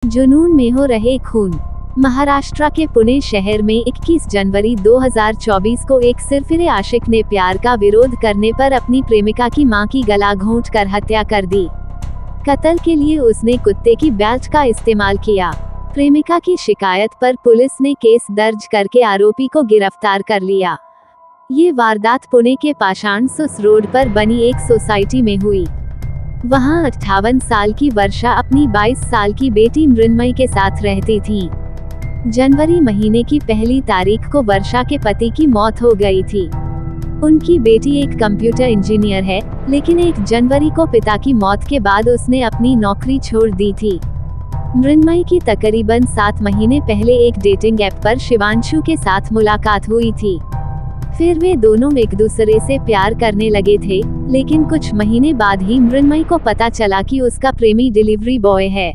जुनून में हो रहे खून। महाराष्ट्र के पुणे शहर में 21 जनवरी 2024 को एक सिरफिरे आशिक ने प्यार का विरोध करने पर अपनी प्रेमिका की मां की गला घोंट कर हत्या कर दी। कत्ल के लिए उसने कुत्ते की बैच का इस्तेमाल किया। प्रेमिका की शिकायत पर पुलिस ने केस दर्ज करके आरोपी को गिरफ्तार कर लिया। ये वारदात पुणे के पाषाण सुस रोड पर बनी एक सोसाइटी में हुई। वहां 58 साल की वर्षा अपनी 22 साल की बेटी मृण्मयी के साथ रहती थी। जनवरी महीने की पहली तारीख को वर्षा के पति की मौत हो गई थी। उनकी बेटी एक कंप्यूटर इंजीनियर है, लेकिन 1 जनवरी को पिता की मौत के बाद उसने अपनी नौकरी छोड़ दी थी। मृण्मयी की तकरीबन 7 महीने पहले एक डेटिंग ऐप पर शिवांशु के साथ मुलाकात हुई थी। फिर वे दोनों एक दूसरे से प्यार करने लगे थे, लेकिन कुछ महीने बाद ही मृण्मयी को पता चला कि उसका प्रेमी डिलीवरी बॉय है।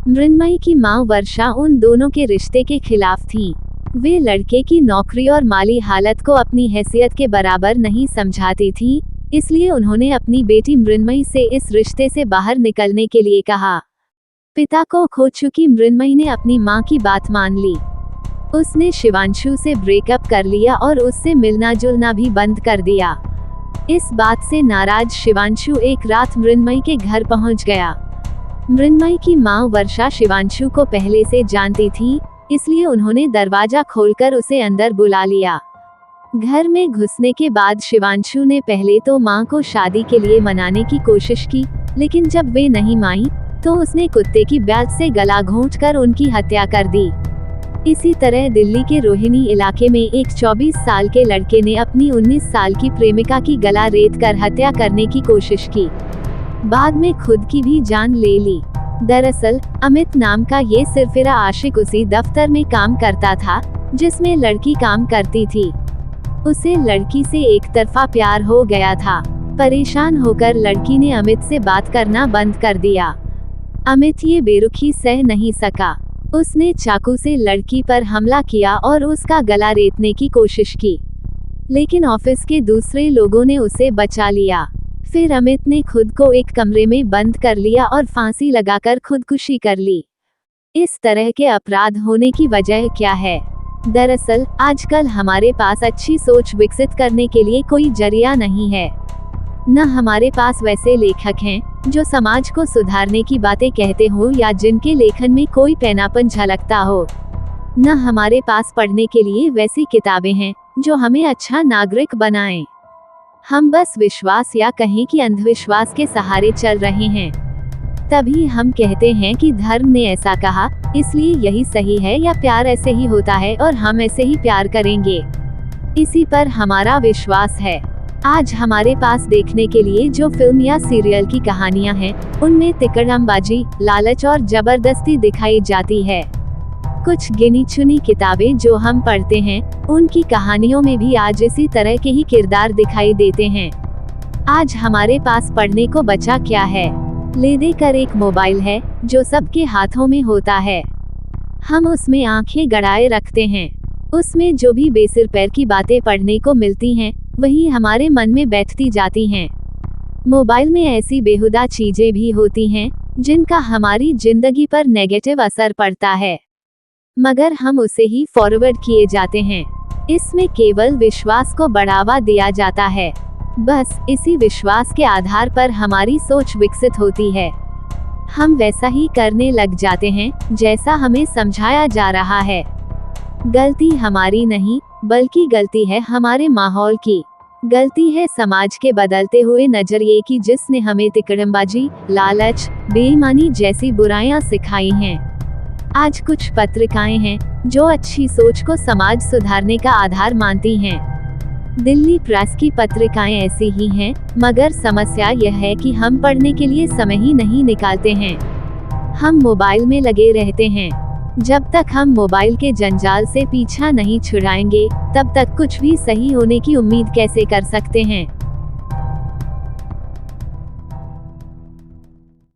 मृण्मयी की मां वर्षा उन दोनों के रिश्ते के खिलाफ थी। वे लड़के की नौकरी और माली हालत को अपनी हैसियत के बराबर नहीं समझाती थी, इसलिए उन्होंने अपनी बेटी मृण्मयी से इस रिश्ते से बाहर निकलने के लिए कहा। पिता को खो चुकी मृण्मयी ने अपनी मां की बात मान ली। उसने शिवांशु से ब्रेकअप कर लिया और उससे मिलना जुलना भी बंद कर दिया। इस बात से नाराज शिवांशु एक रात मृण्मयी के घर पहुंच गया। मृण्मयी की मां वर्षा शिवांशु को पहले से जानती थी, इसलिए उन्होंने दरवाजा खोलकर उसे अंदर बुला लिया। घर में घुसने के बाद शिवांशु ने पहले तो मां को शादी के लिए मनाने की कोशिश की, लेकिन जब वे नहीं मानी तो उसने कुत्ते की बैच से गला घोंटकर उनकी हत्या कर दी। इसी तरह दिल्ली के रोहिणी इलाके में एक 24 साल के लड़के ने अपनी 19 साल की प्रेमिका की गला रेत कर हत्या करने की कोशिश की। बाद में खुद की भी जान ले ली। दरअसल अमित नाम का ये सिरफिरा आशिक उसी दफ्तर में काम करता था जिसमें लड़की काम करती थी। उसे लड़की से एक तरफा प्यार हो गया था। परेशान होकर लड़की ने अमित से बात करना बंद कर दिया। अमित ये बेरुखी सह नहीं सका। उसने चाकू से लड़की पर हमला किया और उसका गला रेतने की कोशिश की, लेकिन ऑफिस के दूसरे लोगों ने उसे बचा लिया। फिर अमित ने खुद को एक कमरे में बंद कर लिया और फांसी लगाकर खुदकुशी कर ली। इस तरह के अपराध होने की वजह क्या है? दरअसल आजकल हमारे पास अच्छी सोच विकसित करने के लिए कोई जरिया नहीं है। न हमारे पास वैसे लेखक हैं जो समाज को सुधारने की बातें कहते हो या जिनके लेखन में कोई पैनापन झलकता हो। न हमारे पास पढ़ने के लिए वैसी किताबें हैं जो हमें अच्छा नागरिक बनाएं। हम बस विश्वास या कहें कि अंधविश्वास के सहारे चल रहे हैं। तभी हम कहते हैं कि धर्म ने ऐसा कहा, इसलिए यही सही है, या प्यार ऐसे ही होता है और हम ऐसे ही प्यार करेंगे। इसी पर हमारा विश्वास है। आज हमारे पास देखने के लिए जो फिल्म या सीरियल की कहानियां हैं, उनमें तिकड़मबाजी, लालच और जबरदस्ती दिखाई जाती है। कुछ गिनी चुनी किताबें जो हम पढ़ते हैं, उनकी कहानियों में भी आज इसी तरह के ही किरदार दिखाई देते हैं। आज हमारे पास पढ़ने को बचा क्या है? ले देकर एक मोबाइल है जो सबके हाथों में होता है। हम उसमें आंखें गड़ाए रखते हैं। उसमें जो भी बेसिर पैर की बातें पढ़ने को मिलती हैं, वही हमारे मन में बैठती जाती हैं। मोबाइल में ऐसी बेहुदा चीजें भी होती हैं जिनका हमारी जिंदगी पर नेगेटिव असर पड़ता है, मगर हम उसे ही फॉरवर्ड किए जाते हैं। इसमें केवल विश्वास को बढ़ावा दिया जाता है। बस इसी विश्वास के आधार पर हमारी सोच विकसित होती है। हम वैसा ही करने लग जाते हैं जैसा हमें समझाया जा रहा है। गलती हमारी नहीं, बल्कि गलती है हमारे माहौल की। गलती है समाज के बदलते हुए नजरिए की, जिसने हमें तिकड़मबाजी, लालच, बेईमानी जैसी बुराइयां सिखाई हैं। आज कुछ पत्रिकाएं हैं जो अच्छी सोच को समाज सुधारने का आधार मानती हैं। दिल्ली प्रेस की पत्रिकाएं ऐसी ही हैं, मगर समस्या यह है कि हम पढ़ने के लिए समय ही नहीं निकालते हैं। हम मोबाइल में लगे रहते हैं। जब तक हम मोबाइल के जंजाल से पीछा नहीं छुड़ाएंगे, तब तक कुछ भी सही होने की उम्मीद कैसे कर सकते हैं?